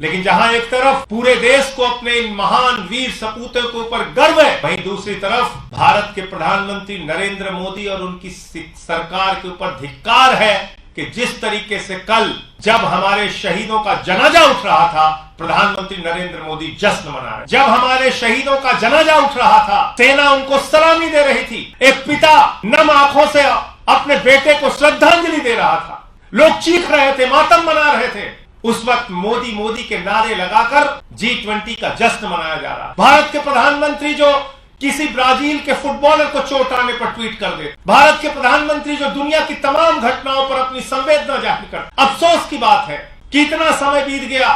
लेकिन जहां एक तरफ पूरे देश को अपने इन महान वीर सपूतों के ऊपर गर्व है, वहीं दूसरी तरफ भारत के प्रधानमंत्री नरेंद्र मोदी और उनकी सरकार के ऊपर धिक्कार है कि जिस तरीके से कल जब हमारे शहीदों का जनाजा उठ रहा था, प्रधानमंत्री नरेंद्र मोदी जश्न मना रहे। जब हमारे शहीदों का जनाजा उठ रहा था, सेना उनको सलामी दे रही थी। एक पिता नम आंखों से अपने बेटे को श्रद्धांजलि दे रहा था। लोग चीख रहे थे, मातम मना रहे थे। उस वक्त मोदी मोदी के नारे लगाकर G20 का जश्न मनाया जा रहा। भारत के प्रधानमंत्री जो किसी ब्राजील के फुटबॉलर को चोट आने पर ट्वीट कर दे, भारत के प्रधानमंत्री जो दुनिया की तमाम घटनाओं पर अपनी संवेदना जाहिर कर। अफसोस की बात है कि इतना समय बीत गया,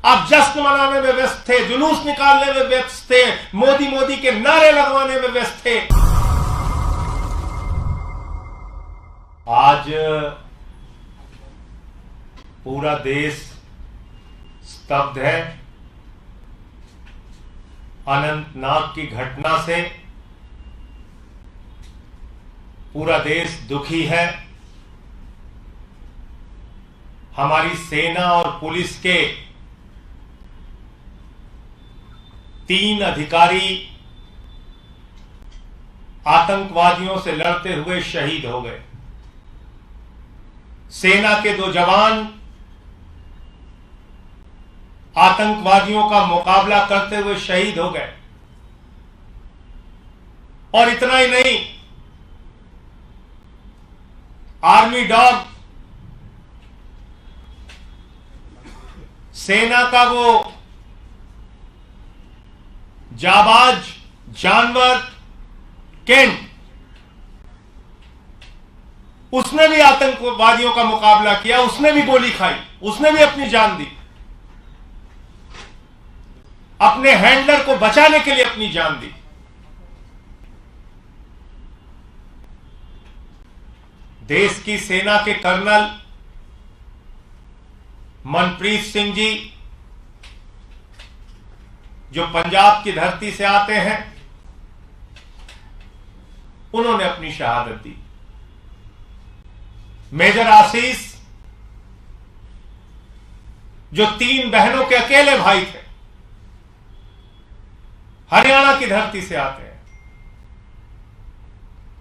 आप जश्न मनाने में व्यस्त थे, जुलूस निकालने में व्यस्त थे, मोदी मोदी के नारे लगवाने में व्यस्त थे। आज पूरा देश स्तब्ध है। अनंतनाग की घटना से पूरा देश दुखी है। हमारी सेना और पुलिस के 3 अधिकारी आतंकवादियों से लड़ते हुए शहीद हो गए। सेना के 2 जवान आतंकवादियों का मुकाबला करते हुए शहीद हो गए। और इतना ही नहीं, आर्मी डॉग, सेना का वो जाबाज जानवर केंट, उसने भी आतंकवादियों का मुकाबला किया, उसने भी गोली खाई, उसने भी अपनी जान दी, अपने हैंडलर को बचाने के लिए अपनी जान दी। देश की सेना के कर्नल मनप्रीत सिंह जी, जो पंजाब की धरती से आते हैं, उन्होंने अपनी शहादत दी। मेजर आशीष, जो 3 बहनों के अकेले भाई थे, हरियाणा की धरती से आते हैं,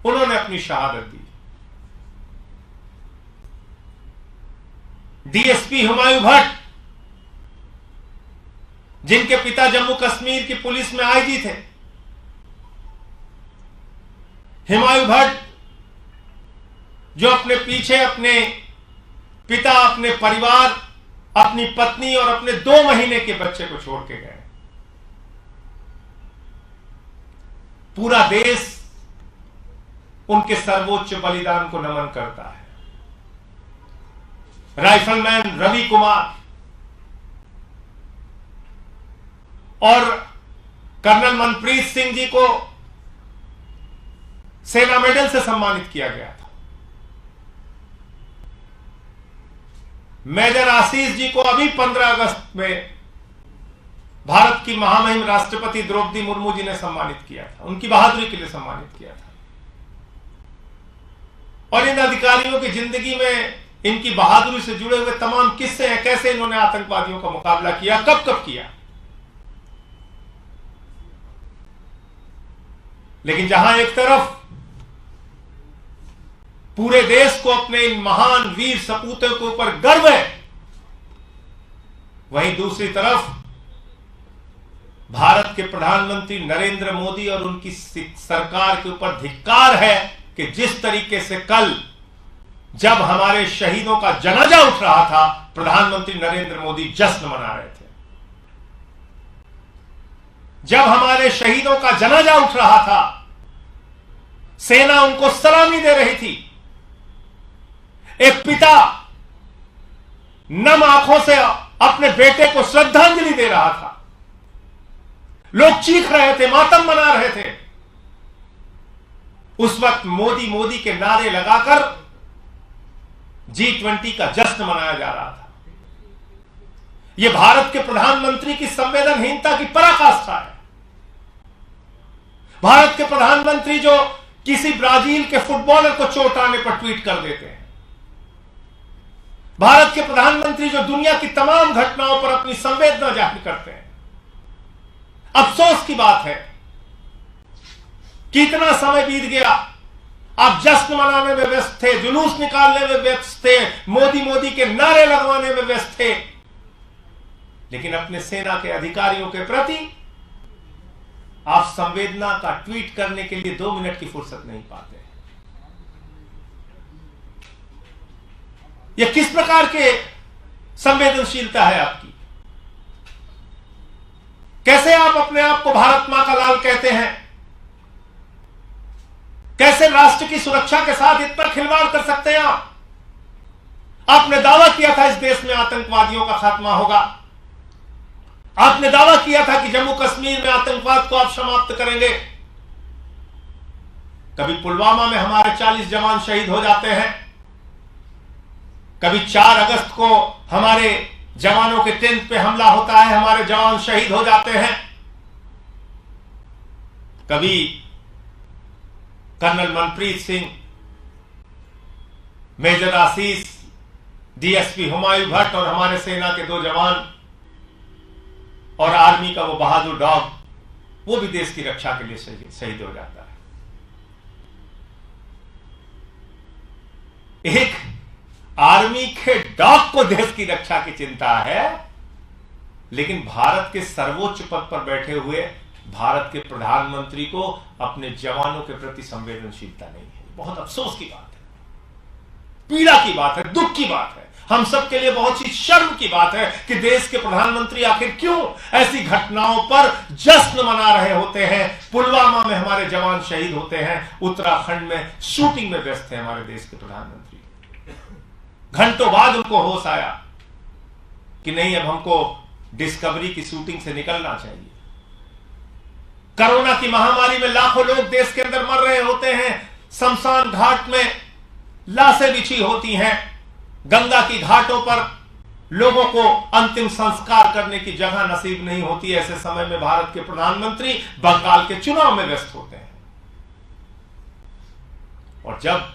उन्होंने अपनी शहादत दी। डीएसपी हुमायूं भट्ट, जिनके पिता जम्मू कश्मीर की पुलिस में आईजी थे, हुमायूं भट्ट जो अपने पीछे अपने पिता, अपने परिवार, अपनी पत्नी और अपने 2 महीने के बच्चे को छोड़ के गए। पूरा देश उनके सर्वोच्च बलिदान को नमन करता है। राइफलमैन रवि कुमार और कर्नल मनप्रीत सिंह जी को सेना मेडल से सम्मानित किया गया था। मेजर आशीष जी को अभी 15 अगस्त में भारत की महामहिम राष्ट्रपति द्रौपदी मुर्मू जी ने सम्मानित किया था, उनकी बहादुरी के लिए सम्मानित किया था। और इन अधिकारियों की जिंदगी में इनकी बहादुरी से जुड़े हुए तमाम किस्से हैं, कैसे इन्होंने आतंकवादियों का मुकाबला किया, कब कब किया। लेकिन जहां एक तरफ पूरे देश को अपने इन महान वीर सपूतों के ऊपर गर्व है, वहीं दूसरी तरफ भारत के प्रधानमंत्री नरेंद्र मोदी और उनकी सरकार के ऊपर धिक्कार है कि जिस तरीके से कल जब हमारे शहीदों का जनाजा उठ रहा था, प्रधानमंत्री नरेंद्र मोदी जश्न मना रहे थे। जब हमारे शहीदों का जनाजा उठ रहा था, सेना उनको सलामी दे रही थी। एक पिता नम आंखों से अपने बेटे को श्रद्धांजलि दे रहा था। लोग चीख रहे थे, मातम मना रहे थे। उस वक्त मोदी मोदी के नारे लगाकर G20 का जश्न मनाया जा रहा था। यह भारत के प्रधानमंत्री की संवेदनहीनता की पराकाष्ठा है। भारत के प्रधानमंत्री जो किसी ब्राजील के फुटबॉलर को चोट आने पर ट्वीट कर देते हैं, भारत के प्रधानमंत्री जो दुनिया की तमाम घटनाओं पर अपनी संवेदना जाहिर करते हैं। अफसोस की बात है कि इतना समय बीत गया, आप जश्न मनाने में व्यस्त थे, जुलूस निकालने में व्यस्त थे, मोदी मोदी के नारे लगवाने में व्यस्त थे, लेकिन अपने सेना के अधिकारियों के प्रति आप संवेदना का ट्वीट करने के लिए 2 मिनट की फुर्सत नहीं पाते। यह किस प्रकार के संवेदनशीलता है आपकी? कैसे आप अपने आप को भारत मां का लाल कहते हैं? कैसे राष्ट्र की सुरक्षा के साथ इतना खिलवाड़ कर सकते हैं आप? आपने दावा किया था इस देश में आतंकवादियों का खात्मा होगा। आपने दावा किया था कि जम्मू कश्मीर में आतंकवाद को आप समाप्त करेंगे। कभी पुलवामा में हमारे 40 जवान शहीद हो जाते हैं, कभी 4 अगस्त को हमारे जवानों के टेंट पे हमला होता है, हमारे जवान शहीद हो जाते हैं, कभी कर्नल मनप्रीत सिंह, मेजर आशीष, डीएसपी हुमायूं भट्ट और हमारे सेना के 2 जवान और आर्मी का वो बहादुर डॉग, वो भी देश की रक्षा के लिए शहीद हो जाता है। एक आर्मी के डॉग को देश की रक्षा की चिंता है, लेकिन भारत के सर्वोच्च पद पर बैठे हुए भारत के प्रधानमंत्री को अपने जवानों के प्रति संवेदनशीलता नहीं है। बहुत अफसोस की बात है, पीड़ा की बात है, दुख की बात है, हम सब के लिए बहुत सी शर्म की बात है कि देश के प्रधानमंत्री आखिर क्यों ऐसी घटनाओं पर जश्न मना रहे होते हैं। पुलवामा में हमारे जवान शहीद होते हैं, उत्तराखंड में शूटिंग में व्यस्त है हमारे देश के प्रधानमंत्री। घंटों बाद उनको होश आया कि नहीं, अब हमको डिस्कवरी की शूटिंग से निकलना चाहिए। कोरोना की महामारी में लाखों लोग देश के अंदर मर रहे होते हैं, शमशान घाट में लाशें बिछी होती हैं, गंगा की घाटों पर लोगों को अंतिम संस्कार करने की जगह नसीब नहीं होती। ऐसे समय में भारत के प्रधानमंत्री बंगाल के चुनाव में व्यस्त होते हैं, और जब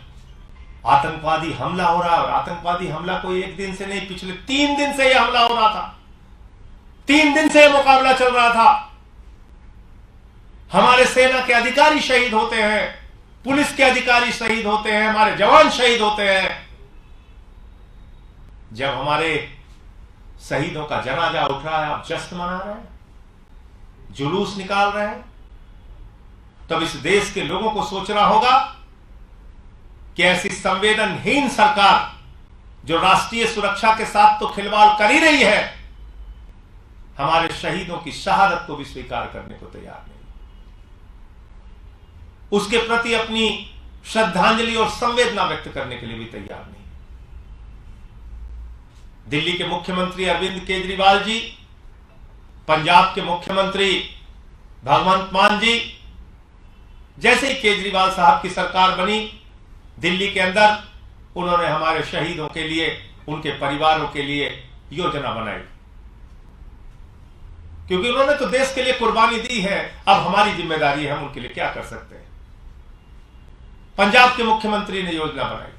आतंकवादी हमला हो रहा है, और आतंकवादी हमला कोई एक दिन से नहीं, पिछले 3 दिन से यह हमला हो रहा था, 3 दिन से यह मुकाबला चल रहा था, हमारे सेना के अधिकारी शहीद होते हैं, पुलिस के अधिकारी शहीद होते हैं, हमारे जवान शहीद होते हैं। जब हमारे शहीदों का जनाजा उठ रहा है, आप जश्न मना रहे हैं, जुलूस निकाल रहे हैं, तब इस देश के लोगों को सोचना होगा कि ऐसी संवेदनहीन सरकार जो राष्ट्रीय सुरक्षा के साथ तो खिलवाड़ कर ही रही है, हमारे शहीदों की शहादत को भी स्वीकार करने को तैयार नहीं, उसके प्रति अपनी श्रद्धांजलि और संवेदना व्यक्त करने के लिए भी तैयार नहीं। दिल्ली के मुख्यमंत्री अरविंद केजरीवाल जी, पंजाब के मुख्यमंत्री भगवंत मान जी, जैसे ही केजरीवाल साहब की सरकार बनी, दिल्ली के अंदर उन्होंने हमारे शहीदों के लिए, उनके परिवारों के लिए योजना बनाई, क्योंकि उन्होंने तो देश के लिए कुर्बानी दी है। अब हमारी जिम्मेदारी है, हम उनके लिए क्या कर सकते हैं। पंजाब के मुख्यमंत्री ने योजना बनाई।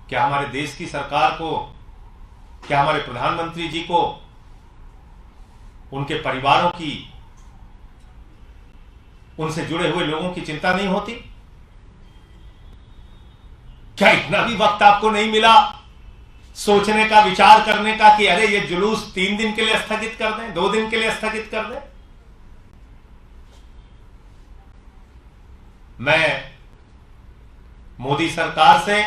क्या हमारे देश की सरकार को, क्या हमारे प्रधानमंत्री जी को उनके परिवारों की, उनसे जुड़े हुए लोगों की चिंता नहीं होती? क्या इतना भी वक्त आपको नहीं मिला सोचने का, विचार करने का कि अरे ये जुलूस 3 दिन के लिए स्थगित कर दें, 2 दिन के लिए स्थगित कर दें? मैं मोदी सरकार से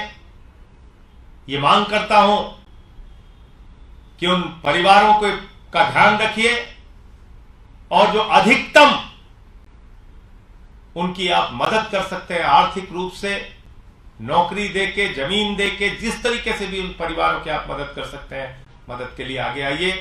ये मांग करता हूं कि उन परिवारों को का ध्यान रखिए, और जो अधिकतम उनकी आप मदद कर सकते हैं आर्थिक रूप से, नौकरी देके, जमीन देके, जिस तरीके से भी उन परिवारों की आप मदद कर सकते हैं, मदद के लिए आगे आइए।